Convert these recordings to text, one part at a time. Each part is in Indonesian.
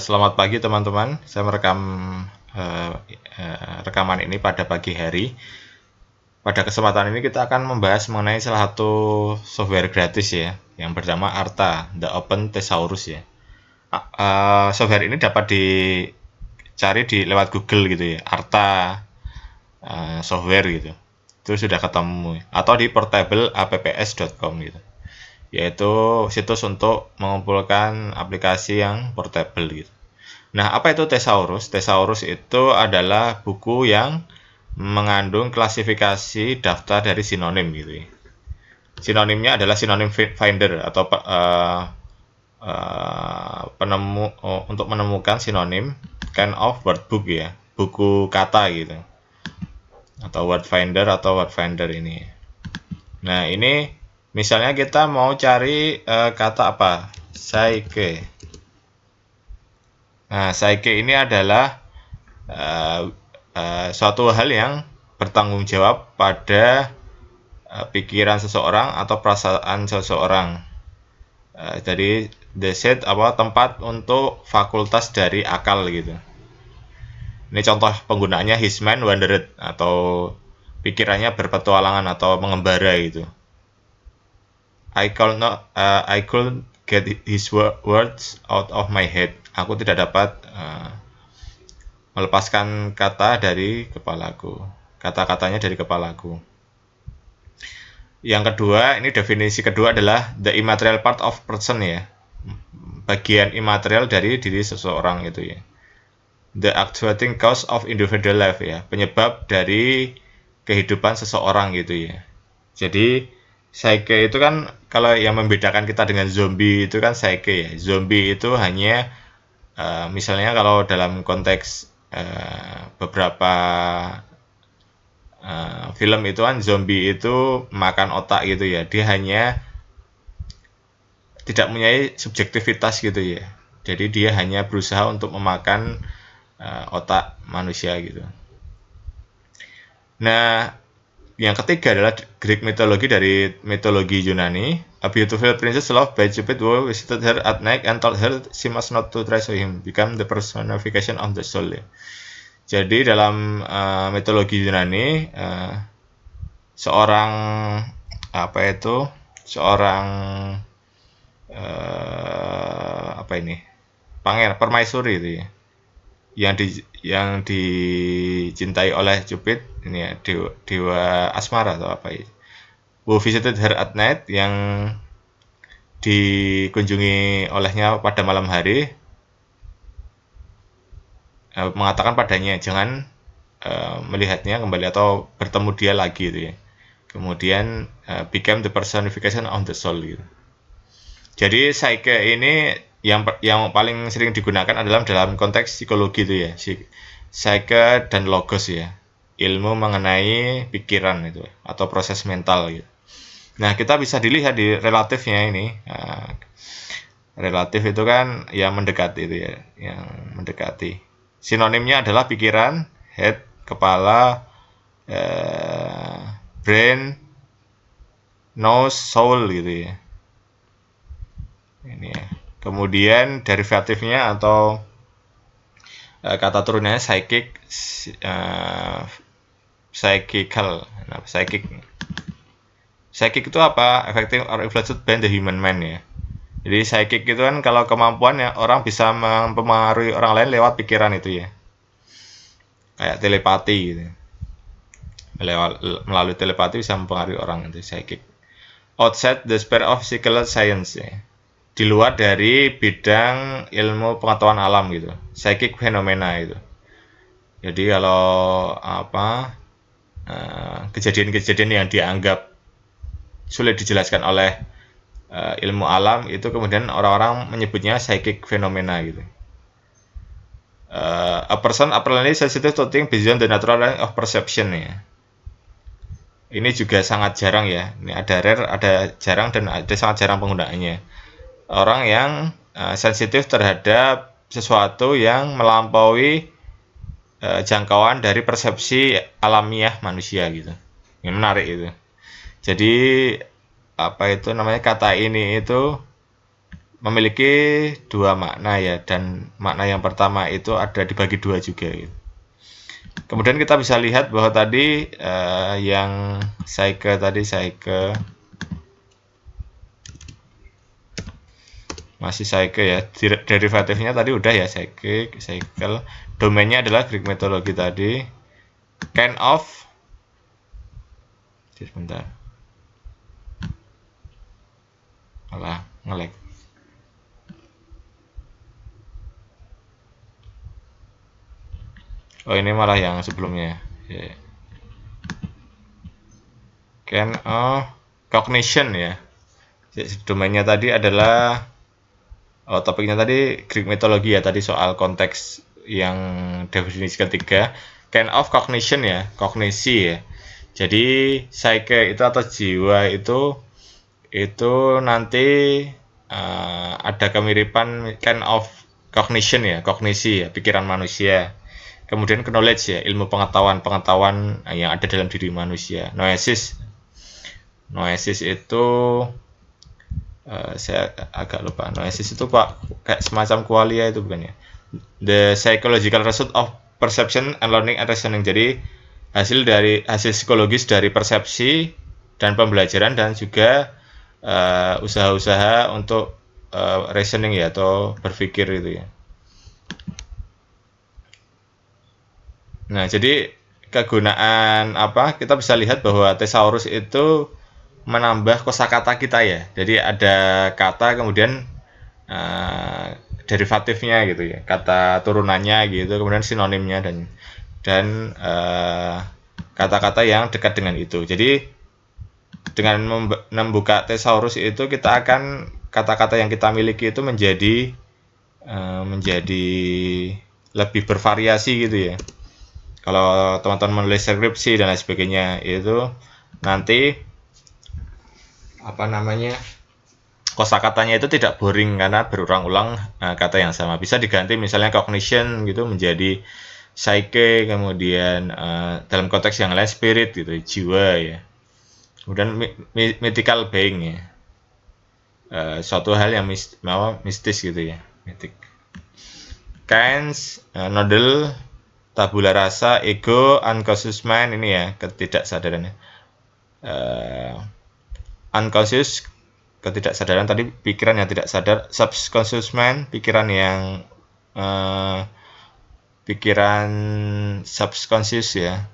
Selamat pagi teman-teman. Saya merekam rekaman ini pada pagi hari. Pada kesempatan ini kita akan membahas mengenai salah satu software gratis ya, yang bernama Arta, The Open Thesaurus ya. Software ini dapat dicari di lewat Google gitu ya, Arta software gitu. Itu sudah ketemu atau di portableapps.com gitu. Yaitu situs untuk mengumpulkan aplikasi yang portable gitu. Nah, apa itu Thesaurus? Thesaurus itu adalah buku yang mengandung klasifikasi daftar dari sinonim gitu ya. Sinonimnya adalah sinonim finder atau penemu untuk menemukan sinonim kind of word book ya, buku kata gitu. Atau word finder atau word finder ini. Nah, ini misalnya kita mau cari kata apa? Psyche. Nah, psyche ini adalah uh, suatu hal yang bertanggung jawab pada pikiran seseorang atau perasaan seseorang. Jadi the set apa tempat untuk fakultas dari akal gitu. Ini contoh penggunaannya his mind wandered atau pikirannya berpetualangan atau mengembara gitu. I could get his words out of my head. Aku tidak dapat melepaskan kata dari kepalaku. Kata-katanya dari kepalaku. Yang kedua, ini definisi kedua adalah the immaterial part of person ya. Bagian imaterial dari diri seseorang itu ya. The actuating cause of individual life ya. Penyebab dari kehidupan seseorang gitu ya. Jadi psyche itu kan kalau yang membedakan kita dengan zombie itu kan psyche ya. Zombie itu hanya misalnya kalau dalam konteks beberapa film itu kan zombie itu makan otak gitu ya. Dia hanya tidak mempunyai subjektivitas gitu ya. Jadi dia hanya berusaha untuk memakan otak manusia gitu. Nah, yang ketiga adalah Greek mythology dari mitologi Yunani. A beautiful princess loved by Cupid who visited her at night and told her she must not to try so him, become the personification of the soul. Jadi dalam mitologi Yunani, seorang apa itu, seorang apa ini, permaisuri itu ya, yang dicintai oleh Cupid ini ya, dewa asmara atau apa ya, who visited her at night, yang dikunjungi olehnya pada malam hari, mengatakan padanya jangan melihatnya kembali atau bertemu dia lagi gitu ya. Kemudian became the personification of the soul gitu. Jadi psyche ini yang paling sering digunakan adalah dalam konteks psikologi itu ya. Psyche dan logos ya. Ilmu mengenai pikiran itu atau proses mental gitu. Nah, kita bisa dilihat di relatifnya ini. Relatif itu kan yang mendekati itu ya, yang mendekati. Sinonimnya adalah pikiran, head, kepala, brain, nose, soul gitu ya. Ini ya. Kemudian derivatifnya atau kata turunnya psychic, psychical. Nah, psychic itu apa? Effective or influenced by the human mind ya. Jadi psychic itu kan kalau kemampuan ya orang bisa mempengaruhi orang lain lewat pikiran itu ya. Kayak telepati gitu. Melalui telepati bisa mempengaruhi orang itu psychic. Outside the sphere of physical science ya. Di luar dari bidang ilmu pengetahuan alam gitu. Psychic fenomena itu. Jadi kalau apa kejadian-kejadian yang dianggap sulit dijelaskan oleh ilmu alam itu kemudian orang-orang menyebutnya psychic fenomena gitu. A person apparently sensitive to things beyond the natural line of perception ya. Ini juga sangat jarang ya. Ini ada rare, ada jarang dan ada sangat jarang penggunaannya. Orang yang sensitif terhadap sesuatu yang melampaui jangkauan dari persepsi alamiah manusia gitu. Ini menarik itu. Jadi apa itu namanya, kata ini itu memiliki dua makna ya, dan makna yang pertama itu ada dibagi dua juga gitu. Kemudian kita bisa lihat bahwa tadi yang psyche tadi masih psyche ya, derivatifnya tadi udah ya, cycle, domainnya adalah Greek mythology tadi, kind of, sebentar, malah ngelag. Oh, ini malah yang sebelumnya. Yeah. Kind of cognition ya. Domainnya tadi adalah topiknya tadi Greek mythology ya, tadi soal konteks yang definisi ketiga. Kind of cognition ya, kognisi ya. Jadi psyche itu atau jiwa itu nanti ada kemiripan kind of cognition ya, kognisi ya, pikiran manusia. Kemudian knowledge ya, ilmu pengetahuan yang ada dalam diri manusia. Noesis itu saya agak lupa. Noesis itu Pak kayak semacam qualia itu bukan ya? The psychological result of perception and learning and reasoning. Jadi hasil psikologis dari persepsi dan pembelajaran, dan juga usaha-usaha untuk reasoning ya, atau berpikir itu ya. Nah, jadi kegunaan apa? Kita bisa lihat bahwa thesaurus itu menambah kosakata kita ya. Jadi ada kata kemudian derivatifnya gitu ya, kata turunannya gitu, kemudian sinonimnya dan kata-kata yang dekat dengan itu. Jadi dengan membuka thesaurus itu kita akan kata-kata yang kita miliki itu menjadi lebih bervariasi gitu ya. Kalau teman-teman menulis skripsi dan lain sebagainya itu nanti kosakatanya itu tidak boring karena berulang-ulang kata yang sama. Bisa diganti misalnya cognition gitu menjadi psyche, kemudian dalam konteks yang lain spirit gitu, jiwa ya. Kemudian mythical being ya. Suatu hal yang mistis gitu ya, mythic. Kinds, nodal, tabula rasa, ego, unconscious mind, ini ya ketidaksadarannya. Unconscious, ketidaksadaran, tadi pikiran yang tidak sadar. Subconscious mind, pikiran yang pikiran subconscious ya.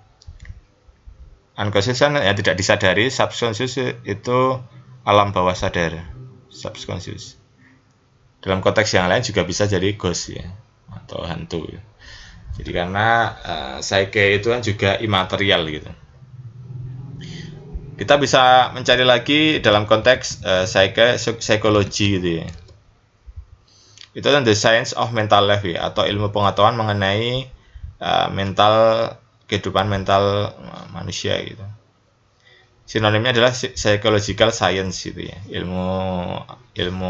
Unconscious kan ya tidak disadari. Subconscious itu alam bawah sadar, subconscious. Dalam konteks yang lain juga bisa jadi ghost ya, atau hantu ya. Jadi karena psyche itu kan juga imaterial gitu. Kita bisa mencari lagi dalam konteks psikologi gitu ya. Itu kan the science of mental life ya, atau ilmu pengetahuan mengenai kehidupan mental manusia gitu. Sinonimnya adalah psychological science gitu ya, ilmu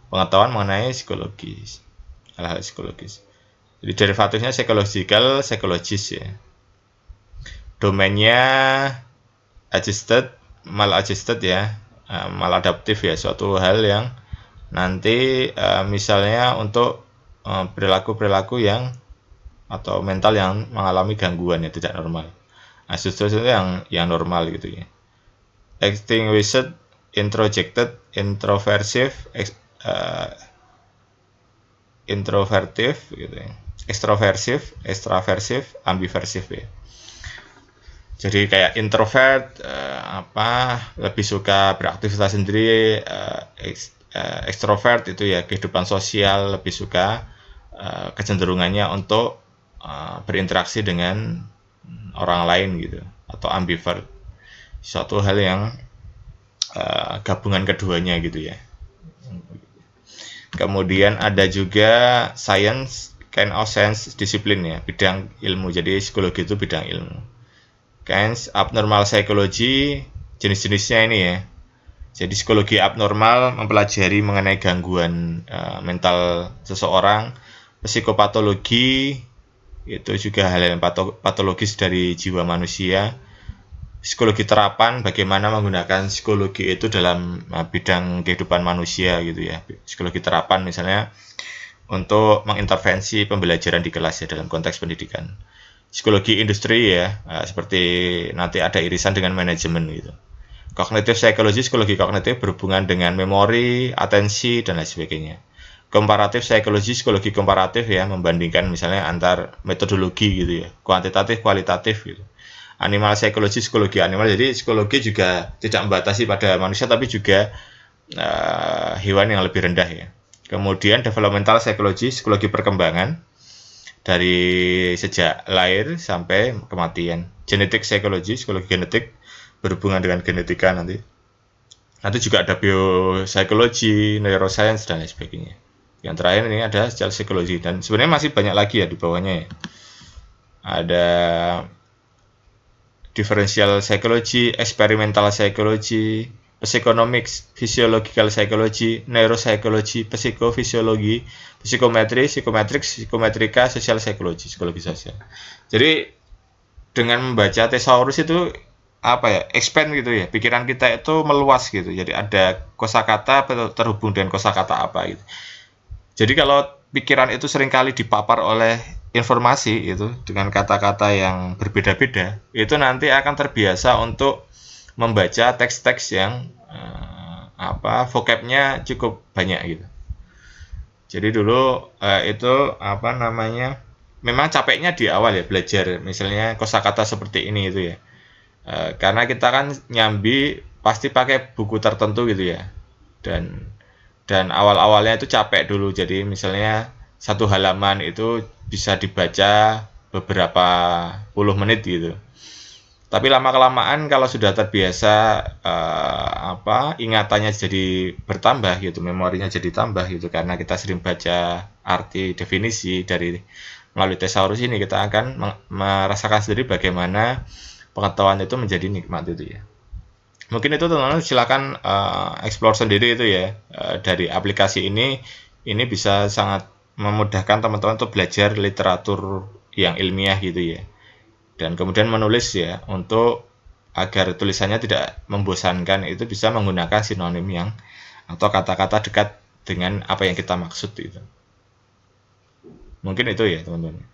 pengetahuan mengenai psikologis, hal-hal psikologis. Jadi derivatifnya psychological, psychologist ya. Domainnya adjusted, maladjusted ya, maladaptif ya, suatu hal yang nanti misalnya untuk perilaku-perilaku yang atau mental yang mengalami gangguan ya, tidak normal. Adjusted itu yang normal gitu ya. Extinguished, introjected, introversive, introvertif gitu ya. Extraversive, ambiversive ya. Jadi kayak introvert lebih suka beraktivitas sendiri, ekstrovert itu ya kehidupan sosial, lebih suka kecenderungannya untuk berinteraksi dengan orang lain gitu, atau ambivert, suatu hal yang gabungan keduanya gitu ya. Kemudian ada juga science, kind of science, disiplin ya, bidang ilmu. Jadi psikologi itu bidang ilmu. Kinds abnormal psychology, jenis-jenisnya ini ya. Jadi psikologi abnormal mempelajari mengenai gangguan mental seseorang. Psikopatologi itu juga hal yang patologis dari jiwa manusia. psikologi terapan, bagaimana menggunakan psikologi itu dalam bidang kehidupan manusia gitu ya. Psikologi terapan misalnya untuk mengintervensi pembelajaran di kelas ya dalam konteks pendidikan. Psikologi industri ya, seperti nanti ada irisan dengan manajemen gitu. Cognitive psychology, psikologi kognitif berhubungan dengan memori, atensi, dan lain sebagainya. Komparatif psychology, psikologi komparatif ya, membandingkan misalnya antar metodologi gitu ya, kuantitatif, kualitatif gitu. Animal psychology, psikologi animal, jadi psikologi juga tidak membatasi pada manusia, tapi juga hewan yang lebih rendah ya. Kemudian developmental psychology, psikologi perkembangan, dari sejak lahir sampai kematian. Genetic psychology, psikologi genetik, berhubungan dengan genetika nanti. Nanti juga ada biopsikologi, neuroscience, dan lain sebagainya. Yang terakhir ini ada secara psikologi, dan sebenarnya masih banyak lagi ya di bawahnya ya. Ada differential psychology, experimental psychology, physiconomics, physiological psychology, neuropsychology, psikofisiologi, psikometri, psikometrika, social psychology, psikologi sosial. Jadi dengan membaca thesaurus itu apa ya, expand gitu ya, pikiran kita itu meluas gitu. Jadi ada kosakata terhubung dengan kosakata apa gitu. Jadi kalau pikiran itu seringkali dipapar oleh informasi itu dengan kata-kata yang berbeda-beda, itu nanti akan terbiasa untuk membaca teks-teks yang vocabnya cukup banyak gitu. Jadi dulu itu apa namanya? Memang capeknya di awal ya belajar misalnya kosakata seperti ini itu ya. Karena kita kan nyambi pasti pakai buku tertentu gitu ya. Dan awal-awalnya itu capek dulu. Jadi misalnya satu halaman itu bisa dibaca beberapa puluh menit gitu. Tapi lama-kelamaan kalau sudah terbiasa ingatannya jadi bertambah gitu, memorinya jadi tambah gitu karena kita sering baca arti definisi dari melalui thesaurus ini kita akan merasakan sendiri bagaimana pengetahuan itu menjadi nikmat itu ya. Mungkin itu teman-teman silakan explore sendiri itu ya dari aplikasi ini bisa sangat memudahkan teman-teman untuk belajar literatur yang ilmiah gitu ya dan kemudian menulis ya untuk agar tulisannya tidak membosankan itu bisa menggunakan sinonim yang atau kata-kata dekat dengan apa yang kita maksud itu. Mungkin itu ya teman-teman.